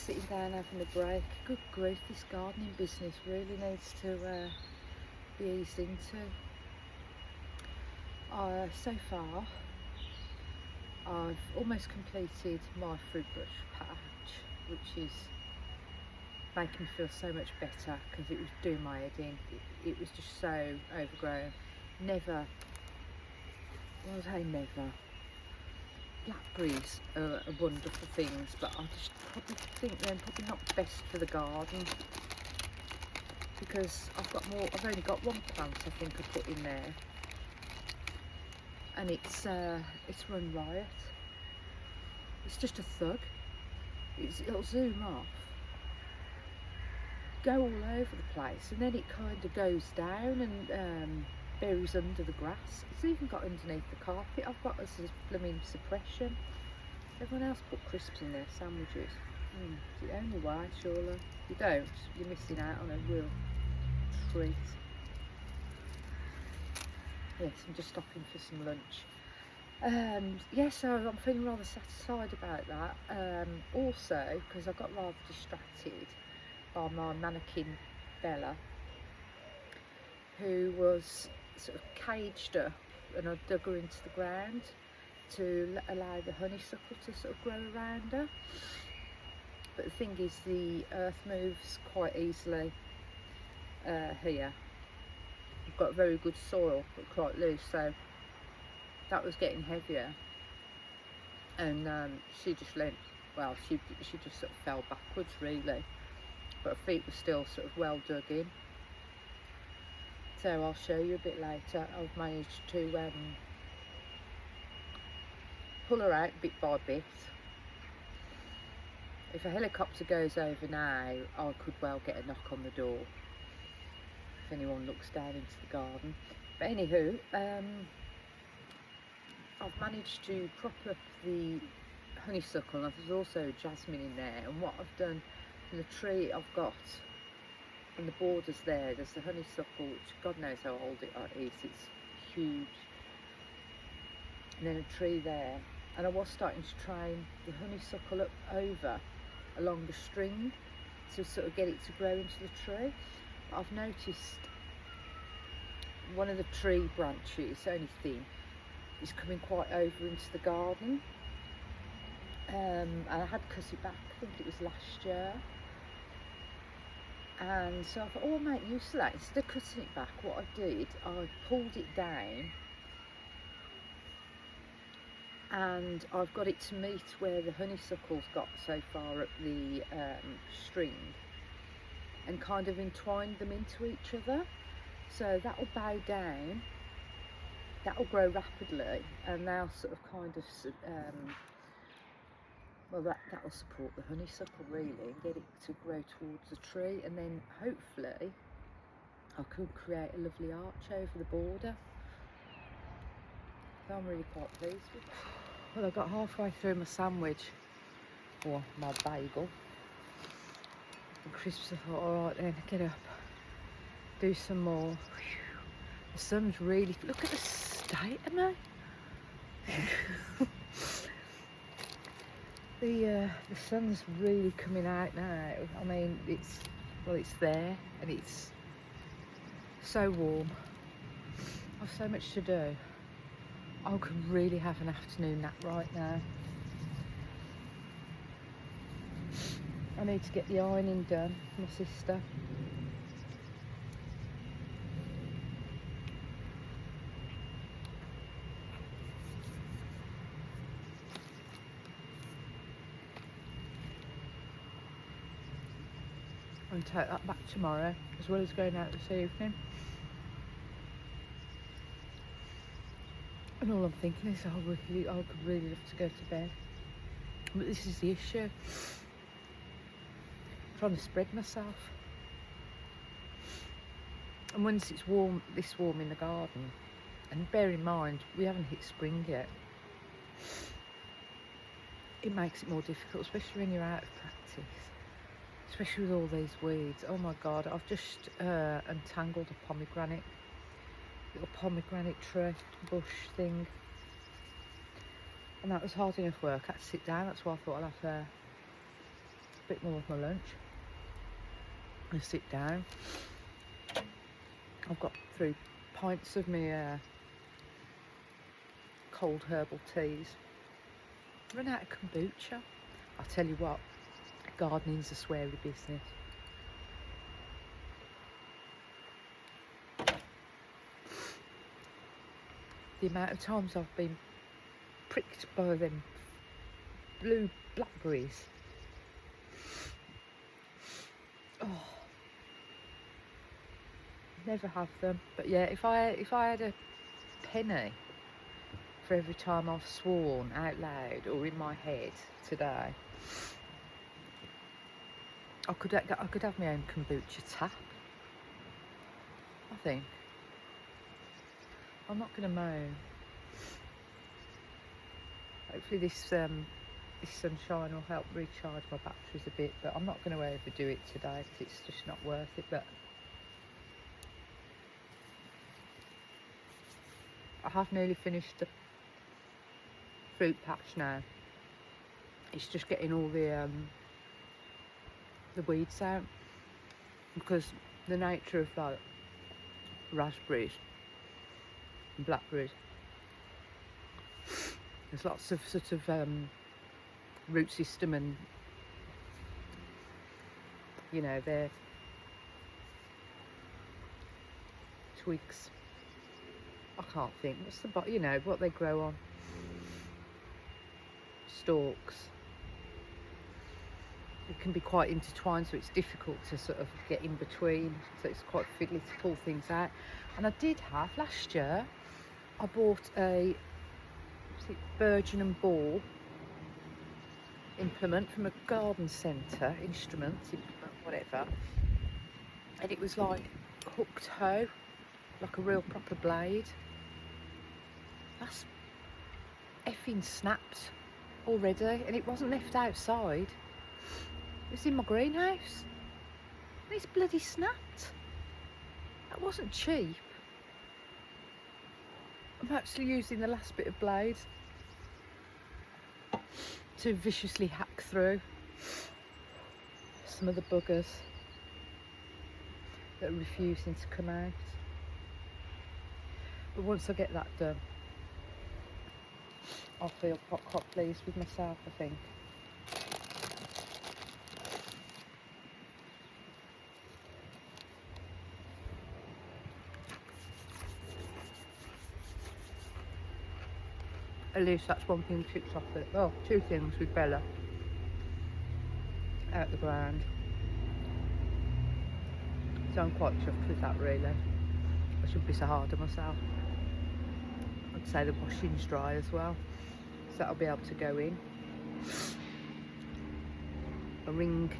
just sitting down having a break. Good grief, this gardening business really needs to be eased into. So far, I've almost completed my fruit brush patch, which is making me feel so much better because it was doing my head in. It was just so overgrown. Never, well, I say never. Blackberries are wonderful things, but I just probably think they're probably not best for the garden because I've only got one plant I think I put in there, and it's run riot. It's just a thug. It'll zoom off, go all over the place, and then it kind of goes down and buries under the grass. It's even got underneath the carpet I've got as a blooming suppression. Everyone else put crisps in their sandwiches. It's the only way, surely. If you don't, you're missing out on a real treat. Yes, I'm just stopping for some lunch. Yeah, so I'm feeling rather satisfied about that. Also, because I got rather distracted by my mannequin Bella, who was sort of caged up, and I dug her into the ground to allow the honeysuckle to sort of grow around her. But the thing is, the earth moves quite easily here. I've got very good soil, but quite loose, so that was getting heavier, and she just leant, well, she just sort of fell backwards really, but her feet were still sort of well dug in. So I'll show you a bit later. I've managed to pull her out bit by bit. If a helicopter goes over now, I could well get a knock on the door if anyone looks down into the garden. But anywho, I've managed to prop up the honeysuckle, and there's also jasmine in there. And what I've done in the tree I've got on the borders there's the honeysuckle, which God knows how old it is. It's huge. And then a tree there. And I was starting to train the honeysuckle up over along the string to sort of get it to grow into the tree. But I've noticed one of the tree branches, only thin, is coming quite over into the garden. And I had cut it back, I think it was last year. And so I thought, oh, I'll make use of that. Instead of cutting it back, what I did, I pulled it down, and I've got it to meet where the honeysuckle's got so far up the string, and kind of entwined them into each other. So that'll bow down, that'll grow rapidly, and they'll sort of kind of well, that'll support the honeysuckle really and get it to grow towards the tree, and then hopefully I could create a lovely arch over the border. So I'm really quite pleased with it. Well, I got halfway through my sandwich, or my bagel, and crisps. I thought, all right then, get up, do some more. Whew. The sun's really, look at the state of me. The sun's really coming out now. I mean, it's there, and it's so warm. I've so much to do. I could really have an afternoon nap right now. I need to get the ironing done for my sister. And take that back tomorrow, as well as going out this evening. And all I'm thinking is, I could really love to go to bed, but this is the issue. I'm trying to spread myself, and once it's warm, this warm in the garden, and bear in mind we haven't hit spring yet, it makes it more difficult, especially when you're out of practice. Especially with all these weeds. Oh my God, I've just untangled a little pomegranate tree, bush thing. And that was hard enough work. I had to sit down, that's why I thought I'll have a bit more of my lunch and sit down. I've got 3 pints of my cold herbal teas. Run out of kombucha. I'll tell you what, gardening's a sweary business. The amount of times I've been pricked by them blue blackberries. Oh, never have them. But yeah, if I had a penny for every time I've sworn out loud or in my head today, I could have my own kombucha tap. I think. I'm not going to moan. Hopefully this sunshine will help recharge my batteries a bit, but I'm not going to overdo it today because it's just not worth it. But I have nearly finished the fruit patch now. It's just getting all the weeds out, because the nature of like raspberries and blackberries, there's lots of sort of root system, and you know, they're twigs. I can't think what's the, you know, what they grow on, stalks. It can be quite intertwined, so it's difficult to sort of get in between, so it's quite fiddly to pull things out. And I did have last year, I bought a Burgeon and Ball implement from a garden centre, implement, whatever, and it was like hooked hoe, like a real proper blade. That's effing snapped already, and it wasn't left outside. It was in my greenhouse, and it's bloody snapped. That wasn't cheap. I'm actually using the last bit of blade to viciously hack through some of the buggers that are refusing to come out. But once I get that done, I'll feel quite pleased with myself, I think. At least that's one thing ticked off it. Well, 2 things with Bella out the ground. So I'm quite chuffed with that, really. I shouldn't be so hard on myself. I'd say the washing's dry as well, so that'll be able to go in. A ring.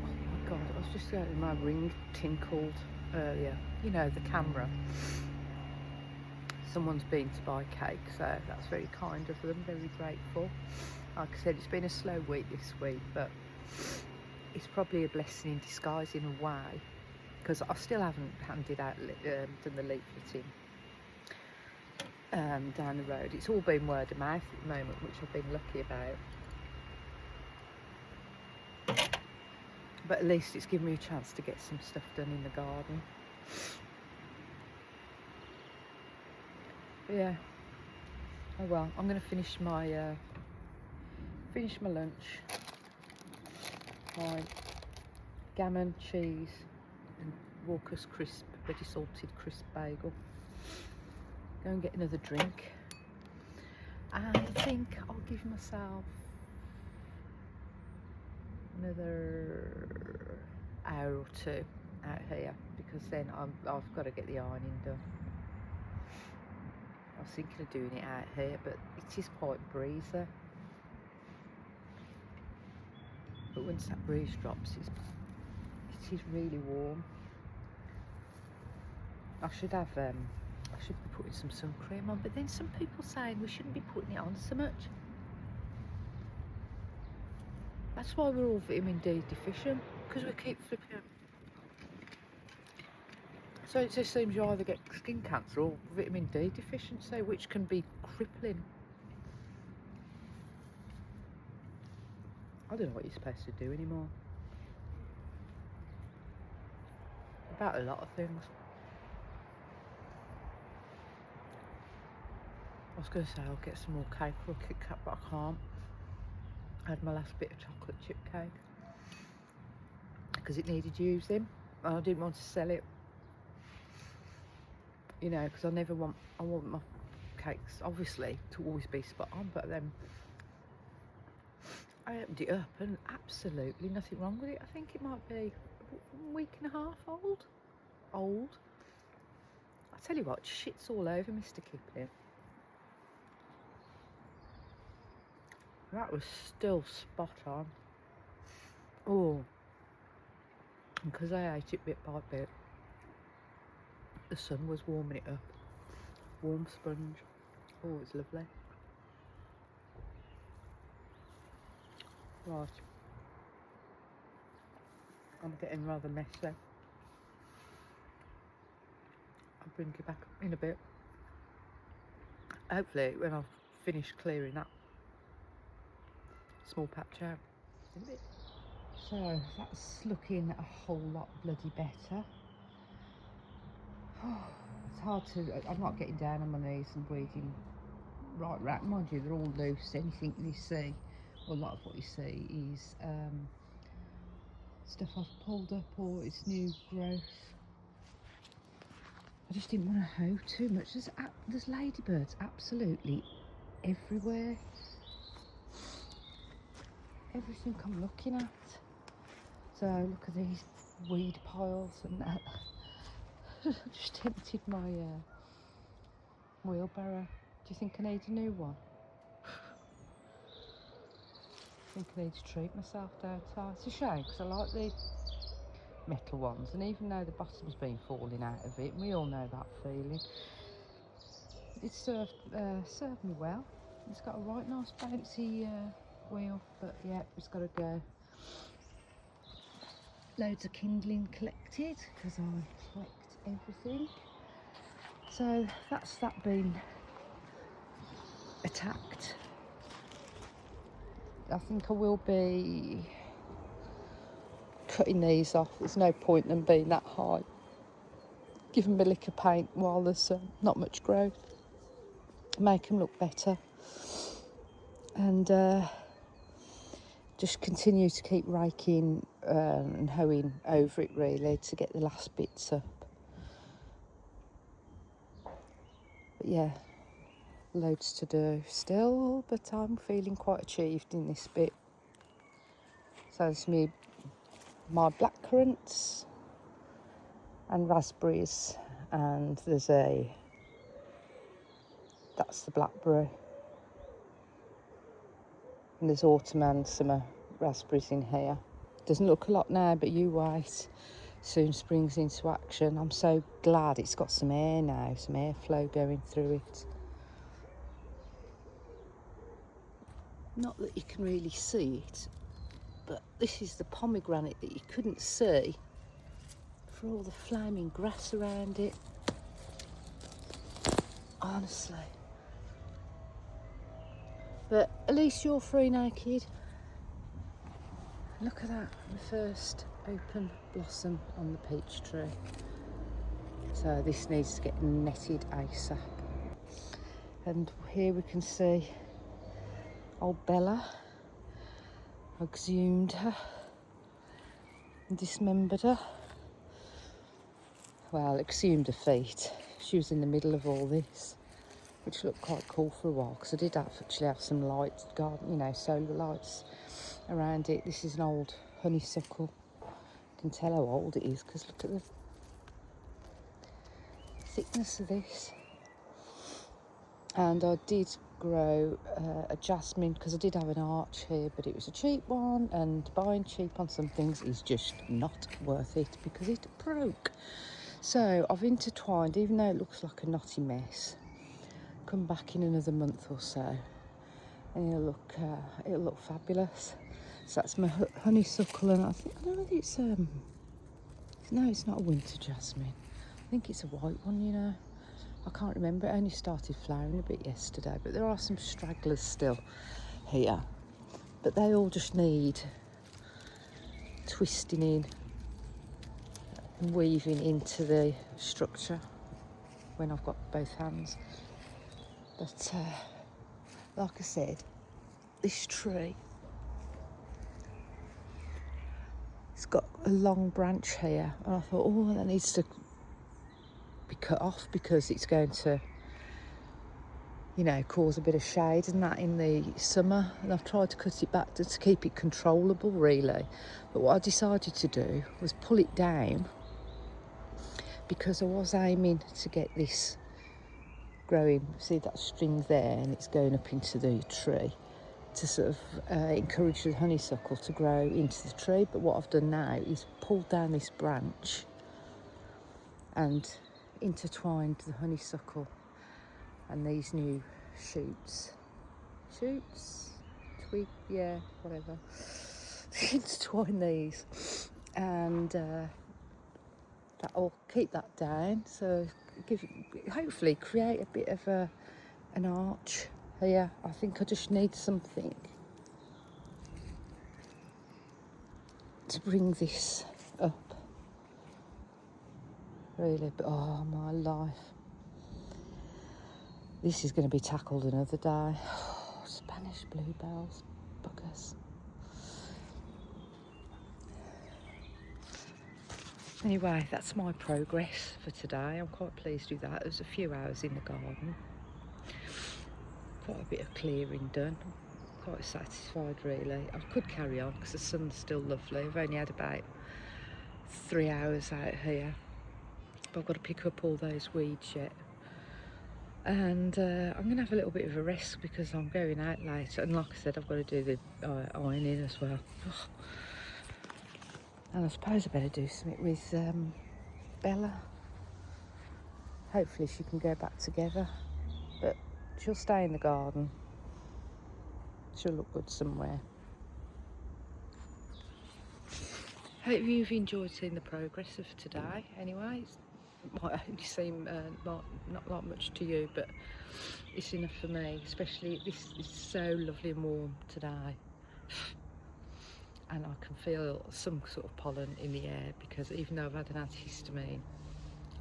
Oh my god, I was just getting my ring tinkled earlier. You know, the camera. Someone's been to buy cake, so that's very kind of them, very grateful. Like I said, it's been a slow week this week, but it's probably a blessing in disguise in a way, because I still haven't handed out, done the leafleting down the road. It's all been word of mouth at the moment, which I've been lucky about. But at least it's given me a chance to get some stuff done in the garden. But yeah, oh well, I'm going to finish my lunch, my gammon, cheese and Walker's crisp, ready salted crisp bagel. Go and get another drink, and I think I'll give myself another hour or 2 out here, because then I've got to get the ironing done. I was thinking of doing it out here, but it is quite breezy. But once that breeze drops, it is really warm. I should have I should be putting some sun cream on, but then some people saying we shouldn't be putting it on so much. That's why we're all vitamin D deficient, because we keep flipping. So it just seems you either get skin cancer or vitamin D deficiency, which can be crippling. I don't know what you're supposed to do anymore. About a lot of things. I was going to say I'll get some more cake for a Kit Kat, but I can't. I had my last bit of chocolate chip cake because it needed using and I didn't want to sell it, you know, because I want my cakes obviously to always be spot on, but then I opened it up and absolutely nothing wrong with it. I think it might be a week and a half old. I tell you what, shit's all over Mr Kipling. That was still spot on. Oh, because I ate it bit by bit, the sun was warming it up. Warm sponge. Oh, it's lovely. Right. I'm getting rather messy. I'll bring you back in a bit. Hopefully when I've finished clearing that small patch out in a bit. So that's looking a whole lot bloody better. It's hard to, I'm not getting down on my knees and weeding right round. Mind you, they're all loose. Anything you see, or a lot of what you see is stuff I've pulled up or it's new growth. I just didn't want to hoe too much. There's ladybirds absolutely everywhere. Everything I'm looking at. So look at these weed piles and that. I just tempted my wheelbarrow. Do you think I need a new one? I think I need to treat myself, don't I? It's a shame because I like the metal ones, and even though the bottom's been falling out of it, and we all know that feeling, it's served me well. It's got a right nice bouncy wheel, but yeah, it's got to go. Loads of kindling collected because I collect everything. So that's that been attacked. I think I will be cutting these off. There's no point in them being that high. Give them a lick of paint while there's not much growth. Make them look better. And just continue to keep raking and hoeing over it really to get the last bits up. But yeah, loads to do still, but I'm feeling quite achieved in this bit. So there's my blackcurrants and raspberries, and that's the blackberry. And there's autumn and summer raspberries in here. Doesn't look a lot now, but you wait. Soon springs into action. I'm so glad it's got some air now, some airflow going through it. Not that you can really see it, but this is the pomegranate that you couldn't see for all the flaming grass around it. Honestly. But at least you're free now, kid. Look at that, the first open blossom on the peach tree. So this needs to get netted ASAP. And here we can see old Bella. I exhumed her and dismembered her. Well, exhumed her feet. She was in the middle of all this, which looked quite cool for a while because I did actually have some lights, solar lights around it. This is an old honeysuckle. You can tell how old it is because look at the thickness of this. And I did grow a jasmine because I did have an arch here, but it was a cheap one, and buying cheap on some things is just not worth it because it broke. So I've intertwined, even though it looks like a knotty mess. Come back in another month or so and it'll look fabulous. So that's my honeysuckle, and I don't know whether it's no, it's not a winter jasmine. I think it's a white one, you know. I can't remember. It only started flowering a bit yesterday, but there are some stragglers still here. but they all just need twisting in and weaving into the structure when I've got both hands. But like I said, this tree, it's got a long branch here, and I thought, oh, that needs to be cut off because it's going to, you know, cause a bit of shade and that in the summer. And I've tried to cut it back to keep it controllable, really. But what I decided to do was pull it down, because I was aiming to get this growing. See that string there, and it's going up into the tree to sort of encourage the honeysuckle to grow into the tree. But what I've done now is pulled down this branch and intertwined the honeysuckle and these new shoots, twig, yeah, whatever. Intertwine these, and that'll keep that down. So hopefully create a bit of an arch here. I think I just need something to bring this up, really. But oh my life, this is going to be tackled another day. Oh, Spanish bluebells, buggers. Anyway, that's my progress for today. I'm quite pleased with that. It was a few hours in the garden, quite a bit of clearing done. Quite satisfied, really. I could carry on because the sun's still lovely. I've only had about 3 hours out here, but I've got to pick up all those weeds yet. And I'm going to have a little bit of a rest because I'm going out later. And like I said, I've got to do the ironing as well. And I suppose I better do something with Bella. Hopefully she can go back together. But she'll stay in the garden. She'll look good somewhere. Hope you've enjoyed seeing the progress of today. Anyway, it might only seem not like much to you, but it's enough for me. Especially this is so lovely and warm today. And I can feel some sort of pollen in the air because even though I've had an antihistamine,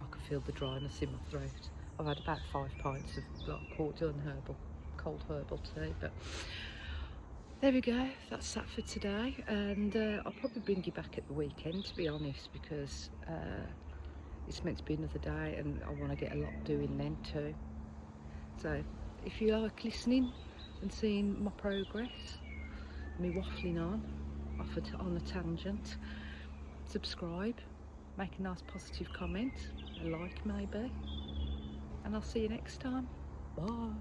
I can feel the dryness in my throat. I've had about 5 pints of like cold herbal tea, but there we go, that's that for today. And I'll probably bring you back at the weekend, to be honest, because it's meant to be another day and I want to get a lot doing then too. So if you like listening and seeing my progress, me waffling on a tangent, subscribe, make a nice positive comment, a like maybe, and I'll see you next time. Bye.